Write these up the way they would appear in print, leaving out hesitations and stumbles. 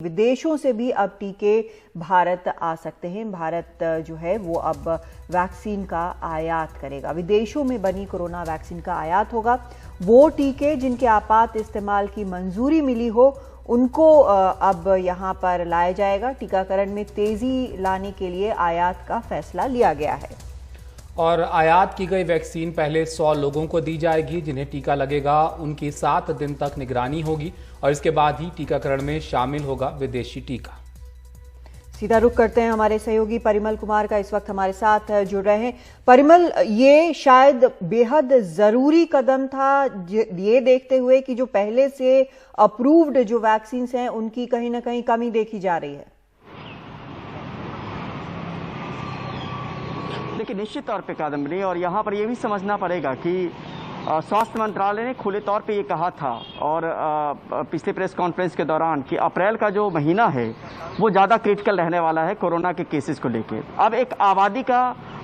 विदेशों से भी अब टीके भारत आ सकते हैं। भारत जो है वो अब वैक्सीन का आयात करेगा, विदेशों में बनी कोरोना वैक्सीन का आयात होगा। वो टीके जिनके आपात इस्तेमाल की मंजूरी मिली हो उनको अब यहां पर लाया जाएगा। टीकाकरण में तेजी लाने के लिए आयात का फैसला लिया गया है। और आयात की गई वैक्सीन पहले 100 लोगों को दी जाएगी जिन्हें टीका लगेगा। उनकी 7 दिन तक निगरानी होगी और इसके बाद ही टीकाकरण में शामिल होगा विदेशी टीका। सीधा रुख करते हैं, हमारे सहयोगी परिमल कुमार का इस वक्त हमारे साथ जुड़ रहे हैं। परिमल, ये शायद बेहद जरूरी कदम था ये देखते हुए कि जो पहले से अप्रूव्ड जो वैक्सीन हैं उनकी कहीं ना कहीं कमी देखी जा रही है। देखिए, निश्चित तौर पे कदम नहीं, और यहाँ पर यह भी समझना पड़ेगा कि स्वास्थ्य मंत्रालय ने खुले तौर पे ये कहा था और पिछले प्रेस कॉन्फ्रेंस के दौरान कि अप्रैल का जो महीना है वो ज़्यादा क्रिटिकल रहने वाला है कोरोना के केसेस को लेके। अब एक आबादी का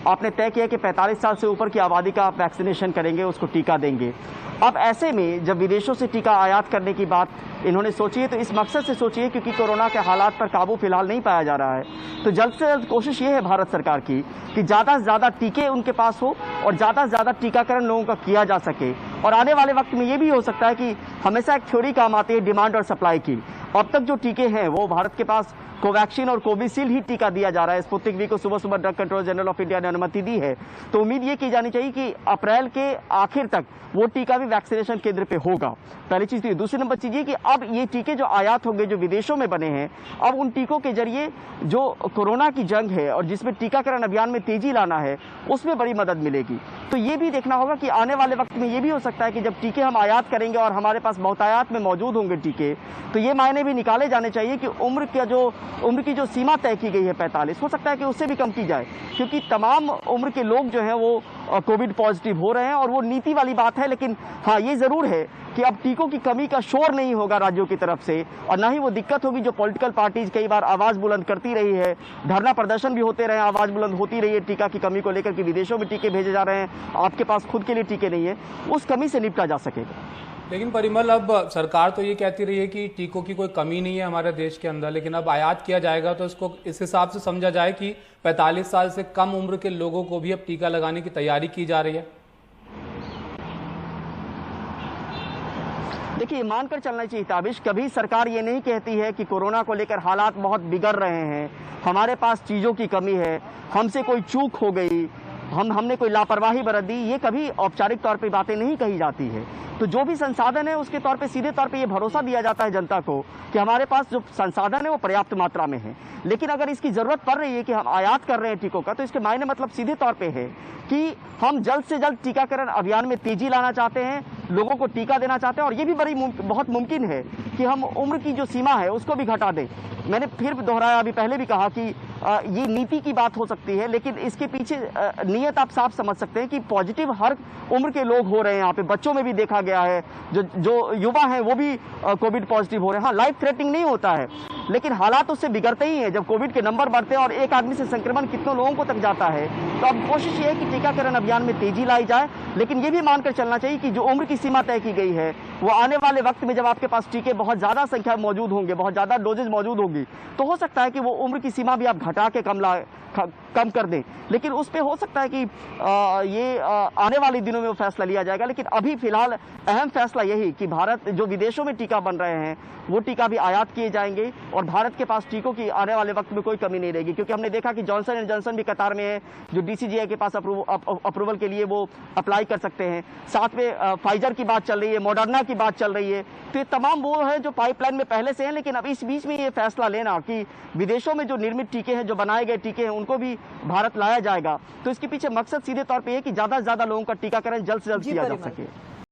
आपने तय किया कि 45 साल से ऊपर की आबादी का आप वैक्सीनेशन करेंगे, उसको टीका देंगे। अब ऐसे में जब विदेशों से टीका आयात करने की बात इन्होंने सोची है तो इस मकसद से सोची है क्योंकि कोरोना के हालात पर काबू फिलहाल नहीं पाया जा रहा है। तो जल्द से जल्द कोशिश ये है भारत सरकार की कि ज़्यादा से ज़्यादा टीके उनके पास हो और ज़्यादा से ज़्यादा टीकाकरण लोगों का किया जा सके। और आने वाले वक्त में ये भी हो सकता है कि हमेशा एक थ्योरी काम आती है डिमांड और सप्लाई की। अब तक जो टीके हैं वो भारत के पास कोवैक्सीन और कोविशील्ड ही टीका दिया जा रहा है। स्पुतनिक वी को सुबह सुबह drug control general of India ने अनुमति दी है। तो उम्मीद ये की जानी चाहिए कि अप्रैल के आखिर तक वो टीका भी वैक्सीनेशन केंद्र पे होगा। पहली चीज तो। दूसरी नंबर चीज ये कि अब ये टीके जो आयात होंगे जो विदेशों में बने हैं, अब उन टीकों के जरिए जो कोरोना की जंग है और जिसमें टीकाकरण अभियान में तेजी लाना है उसमें बड़ी मदद मिलेगी। तो ये भी देखना होगा कि आने वाले वक्त में ये भी हो सकता है कि जब टीके हम आयात करेंगे और हमारे पास बहुतायत में मौजूद होंगे टीके, तो ये मायने भी निकाले जाने चाहिए कि उम्र की जो सीमा तय की गई है 45, हो सकता है कि उससे भी कम की जाए, क्योंकि तमाम उम्र के लोग जो हैं वो कोविड पॉजिटिव हो रहे हैं। और वो नीति वाली बात है, लेकिन हाँ ये जरूर है कि अब टीकों की कमी का शोर नहीं होगा राज्यों की तरफ से, और ना ही वो दिक्कत होगी जो पॉलिटिकल पार्टीज कई बार आवाज बुलंद करती रही है, धरना प्रदर्शन भी होते रहे, आवाज बुलंद होती रही है टीका की कमी को लेकर कि विदेशों में टीके भेजे जा रहे हैं, आपके पास खुद के लिए टीके नहीं है। उस कमी से निपटा जा सकेगा। लेकिन परिमल, अब सरकार तो ये कहती रही है कि टीकों की कोई कमी नहीं है हमारे देश के अंदर, लेकिन अब आयात किया जाएगा तो इसको इस हिसाब से समझा जाए कि 45 साल से कम उम्र के लोगों को भी अब टीका लगाने की तैयारी की जा रही है। देखिए, मानकर चलना चाहिए ताबिश, कभी सरकार ये नहीं कहती है कि कोरोना को लेकर हालात बहुत बिगड़ रहे हैं, हमारे पास चीज़ों की कमी है, हमसे कोई चूक हो गई, हमने कोई लापरवाही बरत दी। ये कभी औपचारिक तौर पे बातें नहीं कही जाती है। तो जो भी संसाधन है उसके तौर पे सीधे तौर पे ये भरोसा दिया जाता है जनता को कि हमारे पास जो संसाधन है वो पर्याप्त मात्रा में है। लेकिन अगर इसकी जरूरत पड़ रही है कि हम आयात कर रहे हैं टीकों का, तो इसके मायने मतलब सीधे तौर पे है कि हम जल्द से जल्द टीकाकरण अभियान में तेजी लाना चाहते हैं, लोगों को टीका देना चाहते हैं। और ये भी बहुत मुमकिन है कि हम उम्र की जो सीमा है उसको भी घटा दें। मैंने फिर दोहराया, अभी पहले भी कहा कि ये नीति की बात हो सकती है, लेकिन इसके पीछे नीयत आप साफ समझ सकते हैं कि पॉजिटिव हर उम्र के लोग हो रहे हैं। यहाँ पे बच्चों में भी देखा गया है, जो युवा हैं वो भी कोविड पॉजिटिव हो रहे हैं। हाँ, लाइफ थ्रेटनिंग नहीं होता है, लेकिन हालात उससे बिगड़ते ही हैं जब कोविड के नंबर बढ़ते हैं और एक आदमी से संक्रमण कितने लोगों को तक जाता है। तो अब कोशिश ये है कि टीकाकरण अभियान में तेजी लाई जाए, लेकिन ये भी मानकर चलना चाहिए कि जो उम्र की सीमा तय की गई है वो आने वाले वक्त में जब आपके पास टीके बहुत ज़्यादा संख्या में मौजूद होंगे, बहुत ज़्यादा डोजेज मौजूद होंगी, तो हो सकता है कि वो उम्र की सीमा भी आप घटा के कम कर दें। लेकिन उस पर हो सकता है कि आने वाले दिनों में वो फैसला लिया जाएगा। लेकिन अभी फिलहाल अहम फैसला यही कि भारत जो विदेशों में टीका बन रहे हैं वो टीका भी आयात किए जाएंगे और भारत के पास टीकों की आने वाले वक्त में कोई कमी नहीं रहेगी। क्योंकि हमने देखा कि जॉनसन एंड जॉनसन भी कतार में है, जो DCGI के पास अप्रूवल के लिए वो अप्लाई कर सकते हैं। साथ में फाइजर की बात चल रही है, मॉडर्ना की बात चल रही है। तो ये तमाम वो है जो पाइपलाइन में पहले से हैं। लेकिन अब इस बीच में ये फैसला लेना कि विदेशों में जो निर्मित टीके हैं, जो बनाए गए टीके हैं, उनको भी भारत लाया जाएगा, तो इसके पीछे मकसद सीधे तौर पे है कि ज्यादा से ज्यादा लोगों का टीकाकरण जल्द से जल्द किया जा सके।